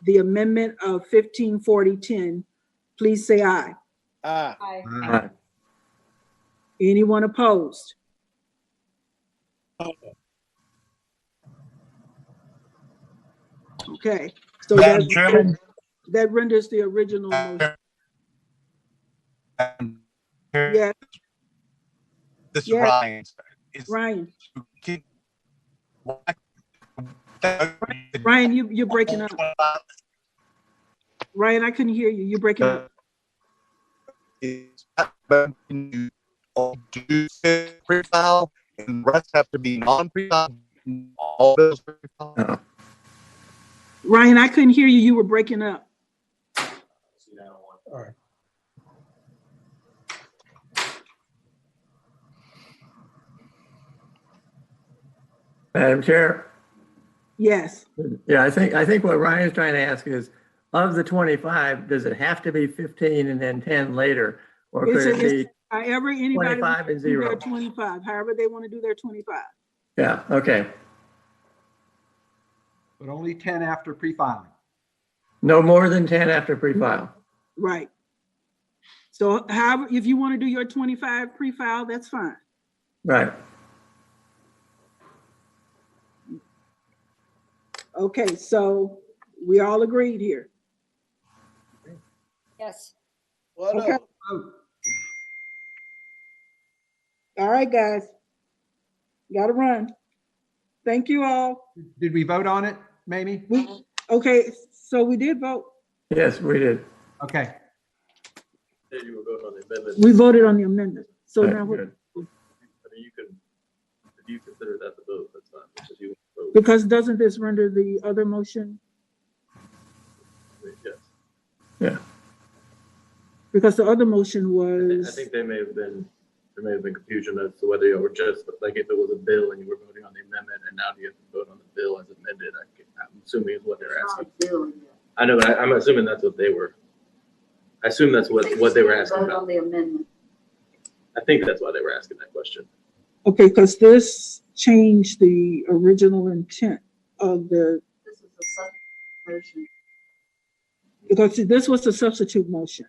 the amendment of 15, 40, 10, please say aye. Aye. Aye. Anyone opposed? Okay, so Madam Chairman? that renders the original motion. Yeah, This is Yeah. Ryan. Ryan. Can- Ryan, you're breaking up. Ryan, I couldn't hear you. You're breaking up. Pre-file and the rest have to be non-pre-file. All those pre-file. Ryan, I couldn't hear you. You were breaking up. All right. Madam Chair? Yes. Yeah, I think what Ryan's trying to ask is, of the 25, does it have to be 15 and then 10 later? Or could it be however anybody 25 and do their 0? 25, however they want to do their 25. Yeah, okay. But only 10 after pre-filing. No more than 10 after pre-file. Right. So however, if you want to do your 25 pre-file, that's fine. Right. Okay, so we all agreed here. Yes. Okay. All right, guys. Got to run. Thank you all. Did we vote on it, Mamie? Okay, so we did vote. Yes, we did. Okay. Yeah, you were voting on the amendment. We voted on the amendment. So Right, now what? good. I mean, you can, if you consider that the vote, that's fine. Because you vote. Because doesn't this render the other motion? Yes. Yeah. Because the other motion I was, think there may have been confusion as to whether you were just, like, if it was a bill and you were voting on the amendment and now you have to vote on the bill as amended. I'm assuming is what they're asking. I know, but I'm assuming that's what they were. I assume that's what they were asking Vote about. on the amendment. I think that's why they were asking that question. okay, because this changed the original intent of the, This is a motion. because this was a substitute motion.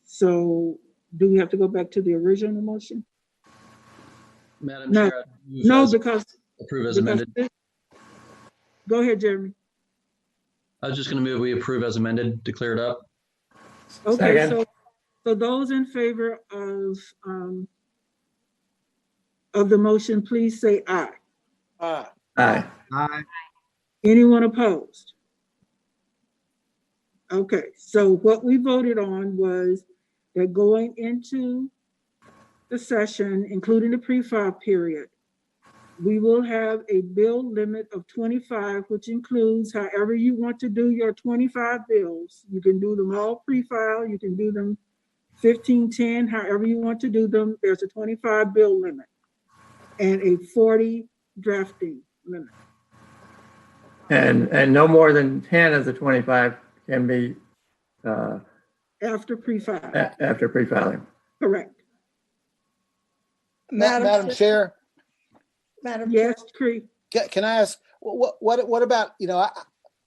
So do we have to go back to the original motion? Madam No. Chair, I move No, as- because. approve as amended. Go ahead, Jeremy. I was just going to move we approve as amended to clear it up. Okay, Second. so those in favor of the motion, please say aye. Aye. Aye. Aye. Anyone opposed? Okay, so what we voted on was that going into the session, including the pre-file period, we will have a bill limit of 25, which includes however you want to do your 25 bills. You can do them all pre-file, you can do them 15, 10, however you want to do them. There's a 25 bill limit and a 40 drafting limit. And no more than 10 of the 25 can be After pre-file, after pre-filing. correct. Madam Chair, Yes, Cree. can I ask, what about,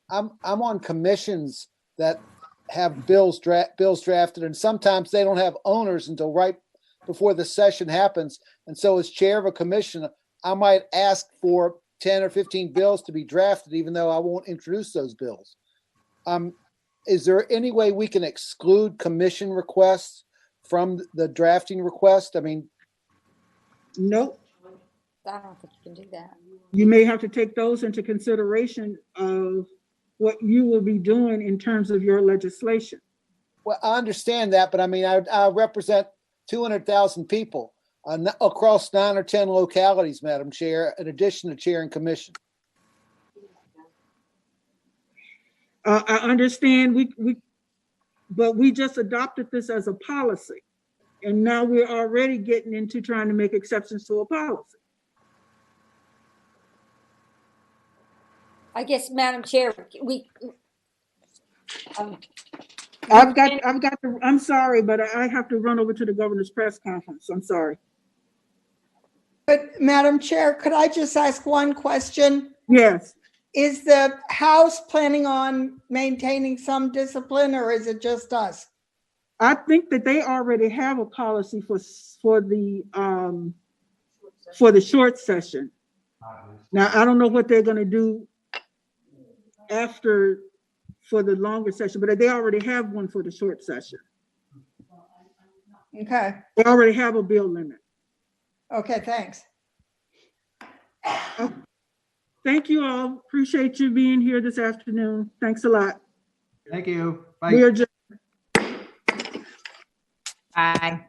I'm on commissions that have bills drafted, and sometimes they don't have owners until right before the session happens. And so as chair of a commission, I might ask for 10 or 15 bills to be drafted, even though I won't introduce those bills. Is there any way we can exclude commission requests from the drafting request? I mean, Nope. I don't think you can do that. You may have to take those into consideration of what you will be doing in terms of your legislation. well, I understand that, but I mean, I represent 200,000 people across 9 or 10 localities, Madam Chair, in addition to chairing commission. I understand but we just adopted this as a policy. And now we're already getting into trying to make exceptions to a policy. I guess, Madam Chair, I'm sorry, but I have to run over to the governor's press conference. I'm sorry. But Madam Chair, could I just ask one question? Yes. Is the House planning on maintaining some discipline, or is it just us? I think that they already have a policy for the short session. Now, I don't know what they're going to do after for the longer session, but they already have one for the short session. Okay. They already have a bill limit. Okay, thanks. Thank you all. Appreciate you being here this afternoon. Thanks a lot. Thank you. Bye. We are adjourned. Bye.